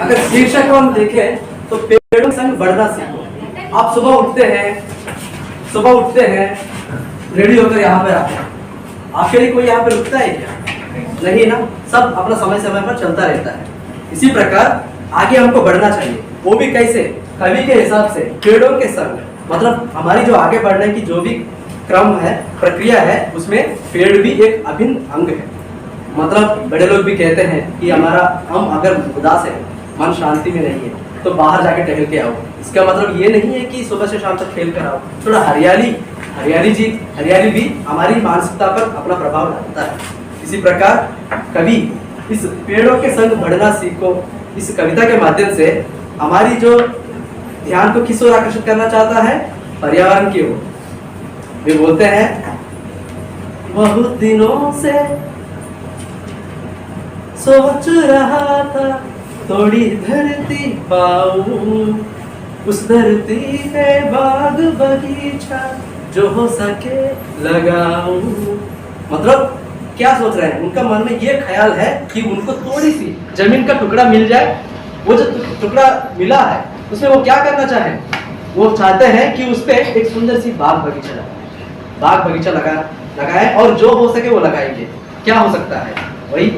अगर शीर्षक को हम देखें तो पेड़ों के संग बढ़ना सीखो। आप सुबह उठते हैं रेडी होकर यहाँ पर आते हैं, आपके लिए कोई यहाँ पे रुकता है क्या? नहीं ना, सब अपना समय समय पर चलता रहता है। इसी प्रकार आगे हमको बढ़ना चाहिए, वो भी कैसे? कवि के हिसाब से पेड़ों के संग, मतलब हमारी जो आगे बढ़ने की जो भी क्रम है, प्रक्रिया है, उसमें पेड़ भी एक अभिन्न अंग है। मतलब बड़े लोग भी कहते हैं कि हम अगर उदास है, मन शांति में नहीं है, तो बाहर जाके टहल के आओ। इसका मतलब ये नहीं है कि सुबह से शाम तक खेल कर आओ। थोड़ा हरियाली भी हमारी मानसिकता पर अपना प्रभाव डालता है। इसी प्रकार कवि इस पेड़ों के संग बढ़ना सीखो इस कविता के माध्यम से हमारी जो ध्यान को किस ओर आकर्षित करना चाहता है? पर्यावरण की ओर। वे बोलते हैं, बहुत दिनों से सोच रहा था थोड़ी धरती पाऊं, उस धरती पे बाग बगीचा जो हो सके लगाऊं। मतलब क्या सोच रहे हैं? उनका मन में ये ख्याल है कि उनको थोड़ी सी जमीन का टुकड़ा मिल जाए। वो जो टुकड़ा मिला है उसमें वो क्या करना चाहे? वो चाहते हैं कि उस पे एक सुंदर सी बाग बगीचा लगाए और जो हो सके वो लगाएंगे। क्या हो सकता है? वही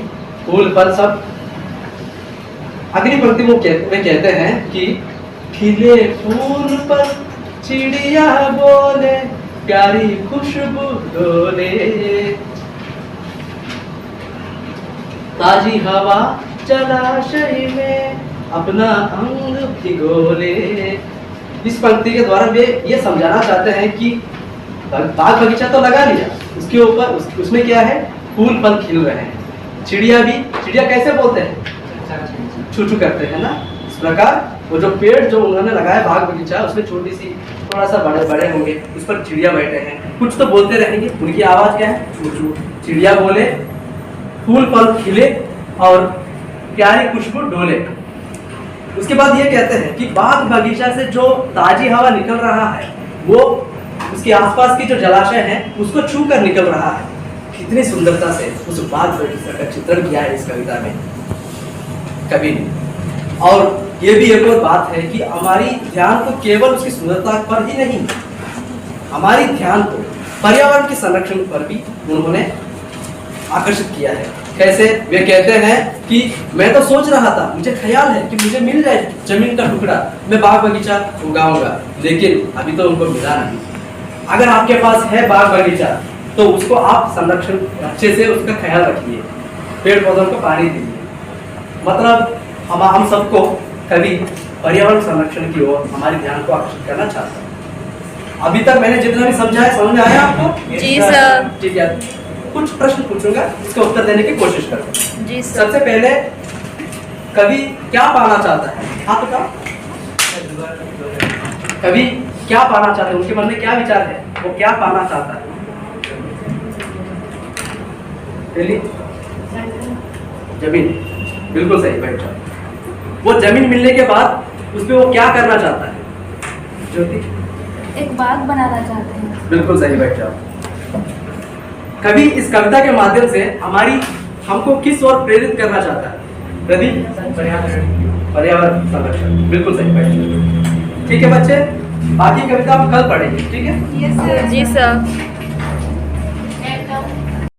फूल फल सब। अगली पंक्ति में कहते हैं कि खिले फूल पर चिड़िया बोले, प्यारी खुशबू डोले, ताजी हवा जलाशय में अपना अंग भिगोले। इस पंक्ति के द्वारा वे ये समझाना चाहते हैं कि बाग बगीचा तो लगा लिया, उसके ऊपर उसमें क्या है? फूल फल खिल रहे हैं। चिड़िया कैसे बोलते हैं? छू छू करते हैं ना। इस प्रकार वो जो पेड़ जो उन्होंने लगाया बाग बगीचा, उसमें छोटी सी थोड़ा सा बड़े होंगे, उस पर चिड़िया बैठे हैं, कुछ तो बोलते रहेंगे। उनकी आवाज क्या है? छू छू। चिड़िया बोले, फूल फल खिले और प्यारी खुशबू डोले। उसके बाद ये कहते हैं कि बाग बगीचा से जो ताजी हवा निकल रहा है वो उसके आसपास की जो जलाशय है उसको छू कर निकल रहा है। कितनी सुंदरता से उस बाग बगीचा का चित्रण किया है इस कविता में कवि ने। और ये भी एक और बात है कि हमारी ध्यान को केवल उसकी सुंदरता पर ही नहीं, हमारी ध्यान को पर्यावरण के संरक्षण पर भी उन्होंने आकर्षित किया है। कैसे? वे कहते हैं कि मैं तो सोच रहा था, मुझे ख्याल है कि मुझे मिल जाए जमीन का टुकड़ा, मैं बाग बगीचा उगाऊंगा, लेकिन अभी तो उनको मिला नहीं। अगर आपके पास है बाग बगीचा तो उसको आप संरक्षण अच्छे से उसका ख्याल रखिए, पेड़ पौधों को पानी दीजिए। मतलब हम सबको कभी पर्यावरण संरक्षण की ओर हमारे ध्यान को आकर्षित करना चाहता है। अभी तक मैंने जितना भी समझाया, समझ में आया आपको? जी सर। ठीक है, कुछ प्रश्न पूछूंगा, इसका उत्तर देने की कोशिश करूंगा। जी सर। सबसे पहले कवि क्या पाना चाहता है? हाँ बताओ, कवि क्या पाना चाहते हैं? उनके मन में क्या विचार है? वो क्या पाना चाहता है? जमीन, बिल्कुल सही बैठा। वो जमीन मिलने के बाद उस पे वो क्या करना चाहता है? ज्योति, एक बाग बनाना चाहते हैं। बिल्कुल सही बैठा। कवि इस कविता के माध्यम से हमको किस ओर प्रेरित करना चाहता है? प्रदीप, पर्यावरण संरक्षण, बिल्कुल सही बैठा। ठीक है बच्चे, बाकी कविता हम कल पढ़ेंगे। ठीक है? जी सर।